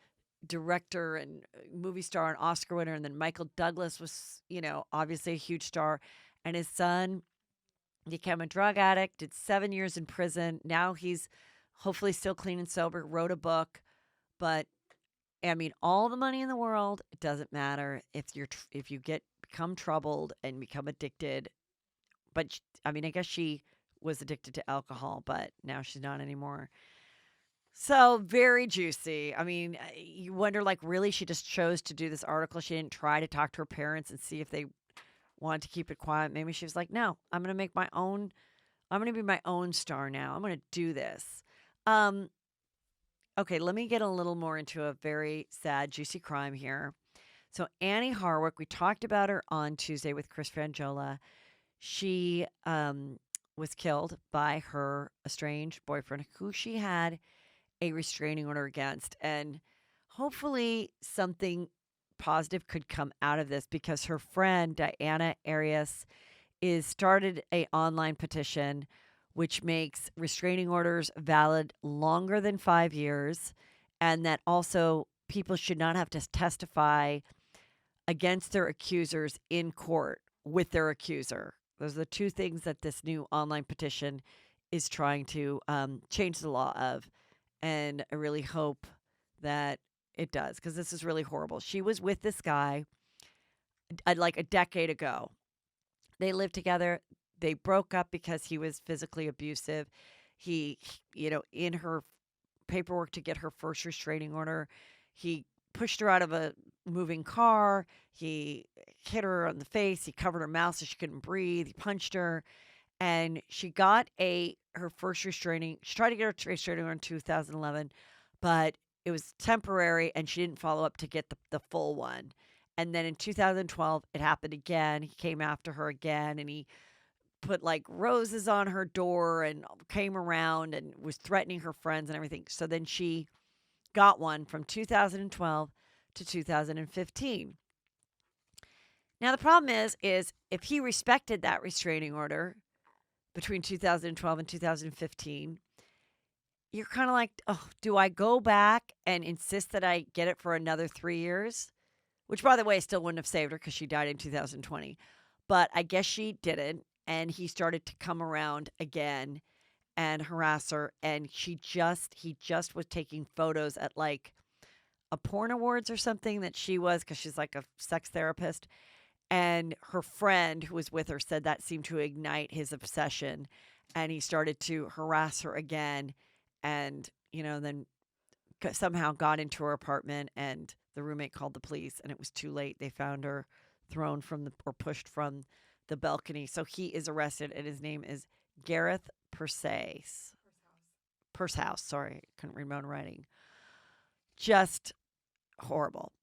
director and movie star and Oscar winner, and then Michael Douglas was, obviously a huge star, and his son became a drug addict, did 7 years in prison. Now he's hopefully still clean and sober, wrote a book. But I mean, all the money in the world, it doesn't matter if you become troubled and become addicted. But I mean, I guess she was addicted to alcohol, but now she's not anymore. So very juicy. I mean, you wonder, like, really, she just chose to do this article. She didn't try to talk to her parents and see if they wanted to keep it quiet. Maybe she was like, no, I'm going to make my own. I'm going to be my own star now. I'm going to do this. Um, okay, let me get a little more into a very sad, juicy crime here. So Annie Harwick, we talked about her on Tuesday with Chris Frangiola. She was killed by her estranged boyfriend, who she had a restraining order against. And hopefully something positive could come out of this, because her friend Diana Arias is started a online petition which makes restraining orders valid longer than 5 years, and that also people should not have to testify against their accusers in court with their accuser. Those are the two things that this new online petition is trying to change the law of. And I really hope that it does, because this is really horrible. She was with this guy like a decade ago. They lived together. They broke up because he was physically abusive. He, in her paperwork to get her first restraining order, he pushed her out of a moving car. He hit her on the face. He covered her mouth so she couldn't breathe. He punched her. And she got her first restraining. She tried to get her restraining order in 2011, but it was temporary, and she didn't follow up to get the full one. And then in 2012, it happened again. He came after her again, and he put like roses on her door and came around and was threatening her friends and everything. So then she got one from 2012 to 2015. Now the problem is if he respected that restraining order between 2012 and 2015, you're kind of like, oh, do I go back and insist that I get it for another 3 years? Which, by the way, still wouldn't have saved her because she died in 2020. But I guess she didn't. And he started to come around again and harass her. And he just was taking photos at like a porn awards or something that she was, because she's like a sex therapist. And her friend who was with her said that seemed to ignite his obsession. And he started to harass her again. And, then somehow got into her apartment, and the roommate called the police, and it was too late. They found her thrown or pushed from the balcony. So he is arrested, and his name is Gareth Pursehouse. Sorry, couldn't read my own writing. Just horrible.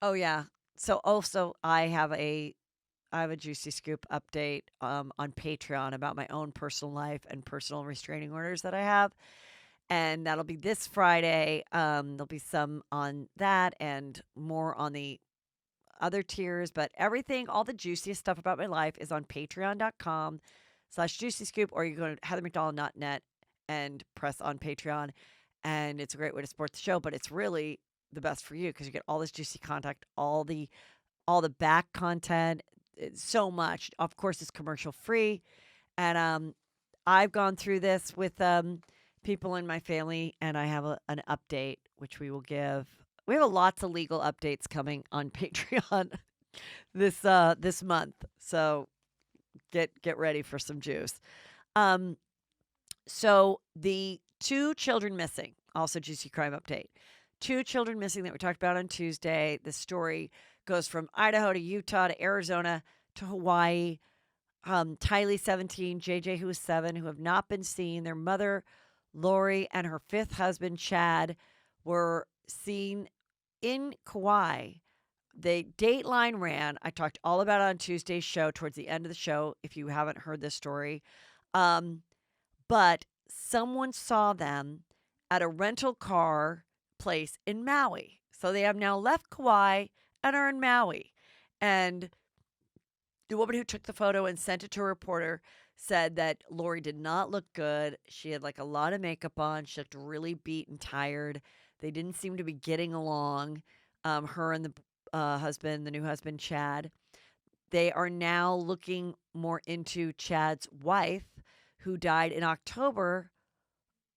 Oh yeah. So also I have a juicy scoop update on Patreon about my own personal life and personal restraining orders that I have. And that'll be this Friday. There'll be some on that and more on the other tiers, but everything, all the juiciest stuff about my life is on patreon.com/juicy scoop, or you go to heathermcdonald.net and press on Patreon. And it's a great way to support the show, but it's really the best for you because you get all this juicy content, all the back content, so much. Of course, it's commercial free. And I've gone through this with people in my family, and I have an update, which we will give. We have lots of legal updates coming on Patreon this month. So get ready for some juice. So the 2 children missing, also juicy crime update. 2 children missing that we talked about on Tuesday. The story goes from Idaho to Utah to Arizona to Hawaii. Tylee, 17, JJ, who is 7, who have not been seen. Their mother, Lori, and her 5th husband, Chad, were seen in Kauai The Dateline ran. I talked all about it on Tuesday's show towards the end of the show, if you haven't heard this story. Um, but someone saw them at a rental car place in Maui. So they have now left Kauai and are in Maui. And the woman who took the photo and sent it to a reporter said that Lori did not look good. She had like a lot of makeup on. She looked really beat and tired. They didn't seem to be getting along. Her and the husband, the new husband, Chad. They are now looking more into Chad's wife, who died in October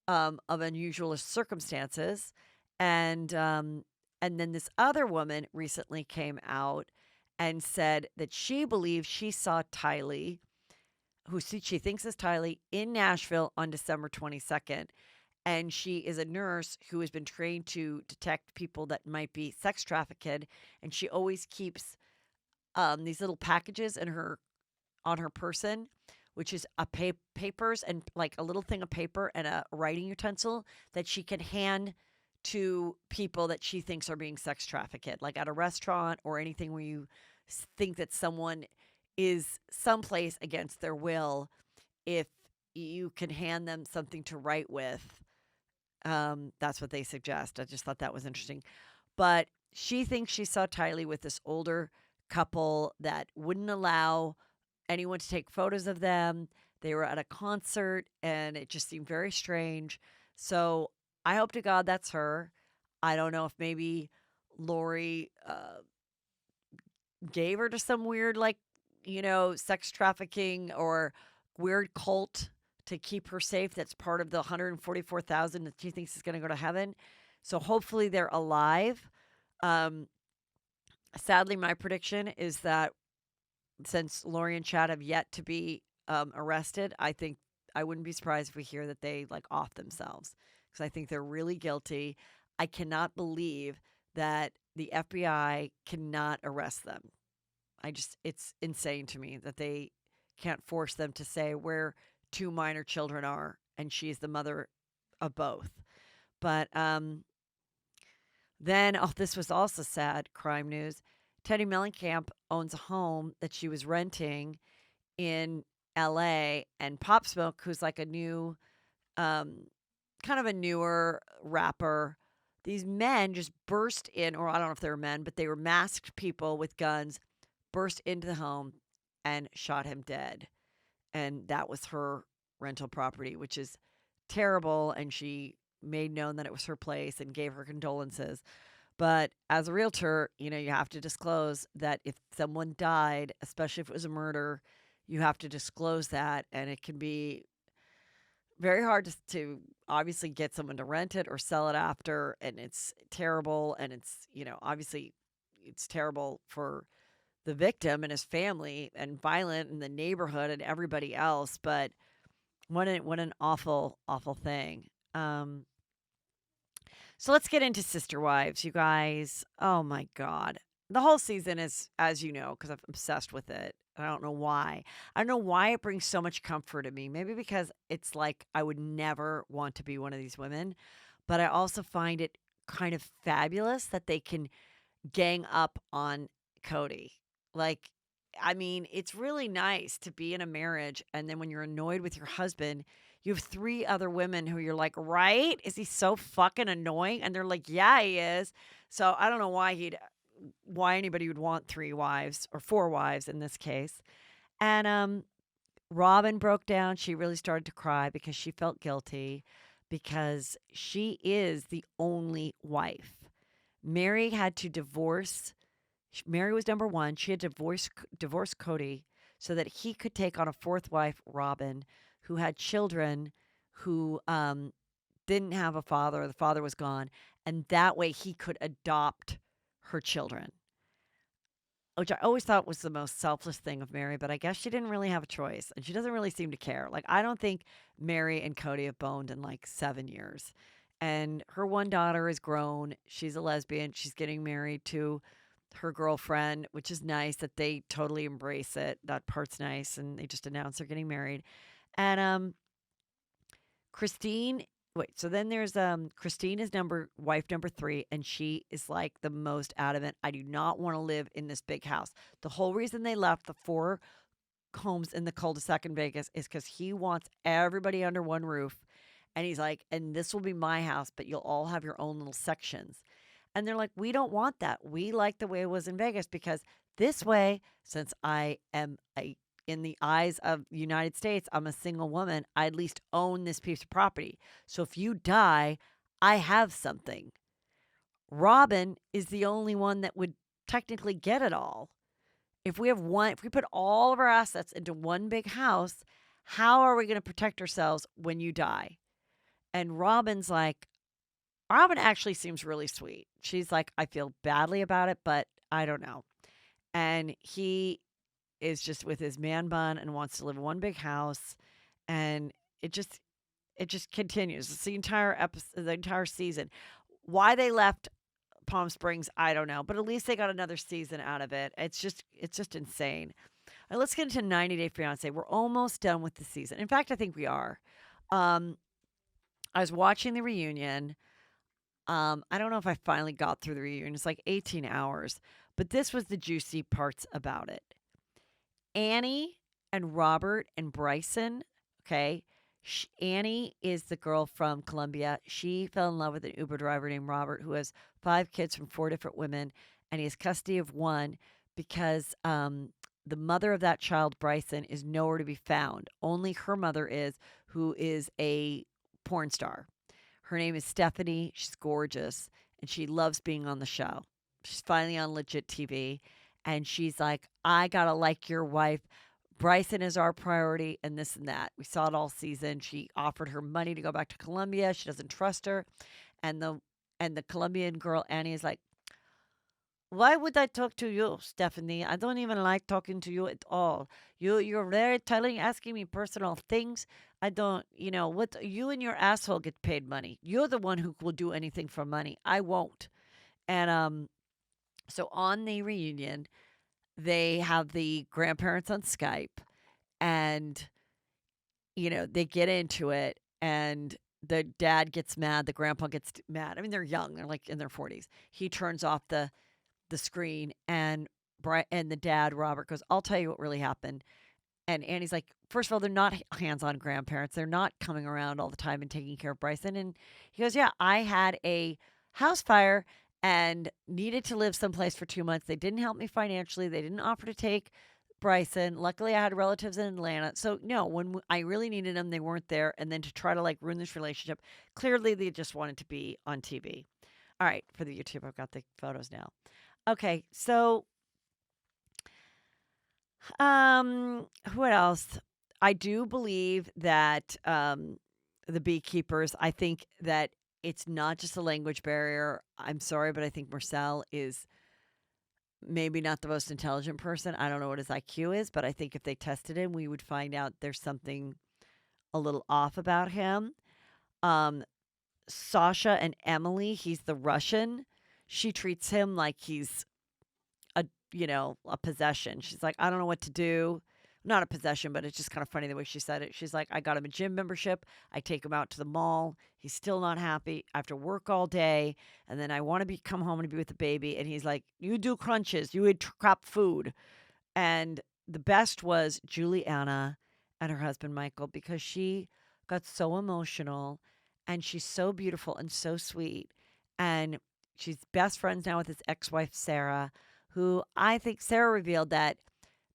of unusual circumstances, and then this other woman recently came out and said that she believes she saw Tylee, who she thinks is Tylee, in Nashville on December 22nd. And she is a nurse who has been trained to detect people that might be sex trafficked. And she always keeps these little packages in her on her person, which is a papers and like a little thing of paper and a writing utensil that she can hand to people that she thinks are being sex trafficked, like at a restaurant or anything where you think that someone is someplace against their will. If you can hand them something to write with, that's what they suggest. I just thought that was interesting. But she thinks she saw Tylee with this older couple that wouldn't allow anyone to take photos of them. They were at a concert and it just seemed very strange. So I hope to God that's her. I don't know if maybe Lori gave her to some weird, like, sex trafficking or weird cult to keep her safe. That's part of the 144,000 that she thinks is going to go to heaven. So hopefully they're alive. Um, Sadly, my prediction is that since Lori and Chad have yet to be arrested, I think I wouldn't be surprised if we hear that they like off themselves because I think they're really guilty. I cannot believe that the FBI cannot arrest them. It's insane to me that they can't force them to say where two minor children are and she's the mother of both. But then, oh, this was also sad crime news. Teddy Mellencamp owns a home that she was renting in LA, and Pop Smoke, who's like a new, um, kind of a newer rapper, these men just burst in, or I don't know if they were men, but they were masked people with guns, burst into the home and shot him dead. And that was her rental property, which is terrible. And she made known that it was her place and gave her condolences. But as a realtor, you have to disclose that if someone died, especially if it was a murder, you have to disclose that. And it can be very hard to obviously get someone to rent it or sell it after. And it's terrible. And it's, obviously it's terrible for the victim and his family and violent in the neighborhood and everybody else. But what an awful, awful thing. So let's get into Sister Wives, you guys. Oh my God. The whole season is, as you know, because I'm obsessed with it. I don't know why. I don't know why it brings so much comfort to me. Maybe because it's like I would never want to be one of these women. But I also find it kind of fabulous that they can gang up on Cody. Like, I mean, it's really nice to be in a marriage and then when you're annoyed with your husband, you have three other women who you're like, right? Is he so fucking annoying? And they're like, yeah, he is. So I don't know why anybody would want three wives or four wives in this case. And Robin broke down. She really started to cry because she felt guilty because she is the only wife. Mary had to divorce. Mary was number one. She had to divorce Cody so that he could take on a fourth wife, Robin, who had children who didn't have a father. The father was gone. And that way he could adopt her children, which I always thought was the most selfless thing of Mary, but I guess she didn't really have a choice. And she doesn't really seem to care. Like, I don't think Mary and Cody have boned in like 7 years. And her one daughter is grown. She's a lesbian. She's getting married to her girlfriend, which is nice that they totally embrace it. That part's nice. And they just announced they're getting married. And Christine wait, so then there's Christine is wife number 3, and she is like the most adamant. I do not want to live in this big house. The whole reason they left the 4 homes in the cul-de-sac in Vegas is because he wants everybody under one roof. And he's like, and this will be my house, but you'll all have your own little sections. And they're like, we don't want that. We like the way it was in Vegas because this way, since I am in the eyes of the United States, I'm a single woman. I at least own this piece of property. So if you die, I have something. Robin is the only one that would technically get it all. If we put all of our assets into one big house, how are we going to protect ourselves when you die? And Robin actually seems really sweet. She's like, I feel badly about it, but I don't know. And he is just with his man bun and wants to live in one big house. And it just continues. It's the entire episode, the entire season. Why they left Palm Springs, I don't know, but at least they got another season out of it. It's just insane. All right, let's get into 90 Day Fiance. We're almost done with the season. In fact, I think we are. Um, I was watching the reunion. I don't know if I finally got through the reunion. It's like 18 hours, but this was the juicy parts about it. Annie and Robert and Bryson, okay? Annie is the girl from Colombia. She fell in love with an Uber driver named Robert who has 5 kids from 4 different women, and he has custody of one because the mother of that child, Bryson, is nowhere to be found. Only her mother is, who is a porn star. Her name is Stephanie. She's gorgeous, and she loves being on the show. She's finally on legit TV, and she's like, I gotta like your wife. Bryson is our priority, and this and that. We saw it all season. She offered her money to go back to Colombia. She doesn't trust her, and the Colombian girl Annie is like, why would I talk to you, Stephanie? I don't even like talking to you at all. You're very asking me personal things. I don't, what you and your asshole get paid money. You're the one who will do anything for money. I won't. And so on the reunion, they have the grandparents on Skype, and they get into it, and the dad gets mad, the grandpa gets mad. I mean, they're young, they're like in their 40s. He turns off the screen, and the dad, Robert, goes, I'll tell you what really happened. And Annie's like, first of all, they're not hands-on grandparents. They're not coming around all the time and taking care of Bryson. And he goes, yeah, I had a house fire and needed to live someplace for 2 months. They didn't help me financially. They didn't offer to take Bryson. Luckily, I had relatives in Atlanta. So, no, when I really needed them, they weren't there. And then to try to ruin this relationship, clearly they just wanted to be on TV. All right, for the YouTube, I've got the photos now. Okay, so what else? I do believe that the beekeepers, I think that it's not just a language barrier. I'm sorry, but I think Marcel is maybe not the most intelligent person. I don't know what his IQ is, but I think if they tested him, we would find out there's something a little off about him. Sasha and Emily, he's the Russian. She treats him like he's a possession. She's like, I don't know what to do. Not a possession, but it's just kind of funny the way she said it. She's like, I got him a gym membership. I take him out to the mall. He's still not happy. I have to work all day. And then I want to come home and be with the baby. And he's like, you do crunches. You eat crap food. And the best was Juliana and her husband, Michael, because she got so emotional and she's so beautiful and so sweet. And she's best friends now with his ex-wife, Sarah, who I think Sarah revealed that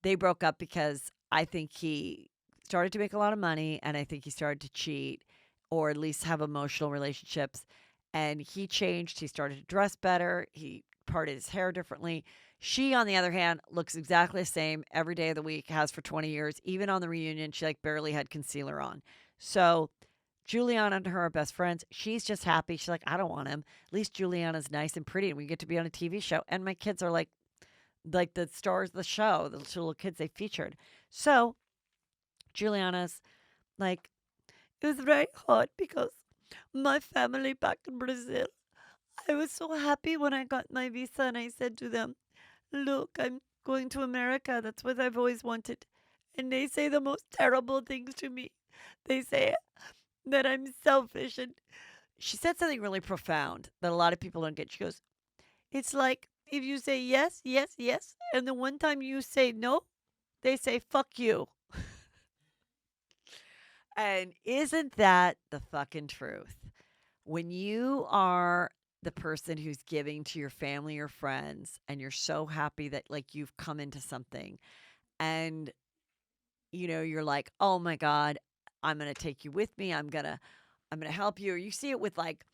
they broke up because I think he started to make a lot of money, and I think he started to cheat or at least have emotional relationships. And he changed. He started to dress better. He parted his hair differently. She, on the other hand, looks exactly the same every day of the week, has for 20 years. Even on the reunion, she barely had concealer on. So Juliana and her are best friends. She's just happy. She's like, I don't want him. At least Juliana's nice and pretty, and we get to be on a TV show. And my kids are like the stars of the show, the little kids they featured. So Juliana's like, it was very hard because my family back in Brazil, I was so happy when I got my visa, and I said to them, look, I'm going to America. That's what I've always wanted. And they say the most terrible things to me. They say that I'm selfish. And she said something really profound that a lot of people don't get. She goes, "It's like if you say yes, yes, yes, and the one time you say no, they say fuck you." And isn't that the fucking truth? When you are the person who's giving to your family or friends and you're so happy that like you've come into something and you're like, "Oh my god, I'm going to take you with me. I'm going to help you." Or you see it with like,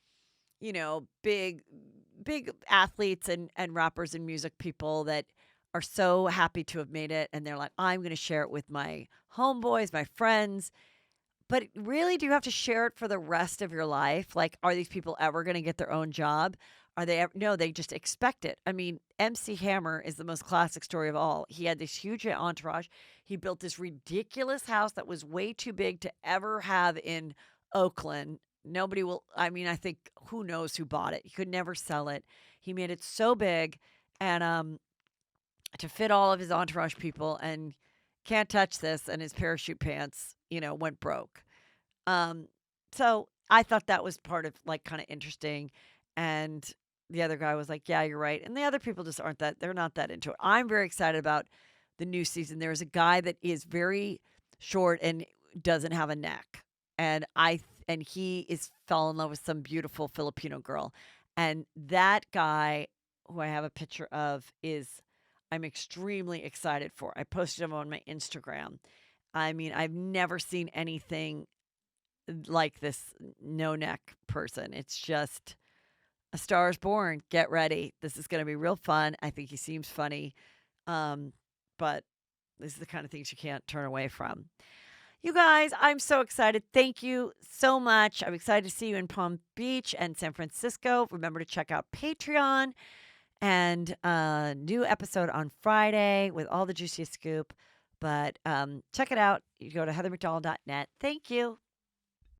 big athletes and rappers and music people that are so happy to have made it and they're like, "I'm going to share it with my homeboys, my friends." But really, do you have to share it for the rest of your life? Like, are these people ever going to get their own job? Are they ever? No, they just expect it. I mean, MC Hammer is the most classic story of all. He had this huge entourage. He built this ridiculous house that was way too big to ever have in Oakland. Nobody will, I mean, I think who knows who bought it. He could never sell it. He made it so big and to fit all of his entourage people and can't touch this. And his parachute pants, went broke. Um, so I thought that was part of like kind of interesting. And the other guy was like, "Yeah, you're right." And the other people just aren't that, they're not that into it. I'm very excited about the new season. There's a guy that is very short and doesn't have a neck. And he is fell in love with some beautiful Filipino girl. And that guy who I have a picture of is I'm extremely excited for. I posted him on my Instagram. I mean, I've never seen anything like this no neck person. It's just a star is born. Get ready. This is going to be real fun. I think he seems funny. Um, but this is the kind of things you can't turn away from. You guys, I'm so excited. Thank you so much. I'm excited to see you in Palm Beach and San Francisco. Remember to check out Patreon and a new episode on Friday with all the juiciest scoop. But check it out. You go to heathermcdonald.net. Thank you.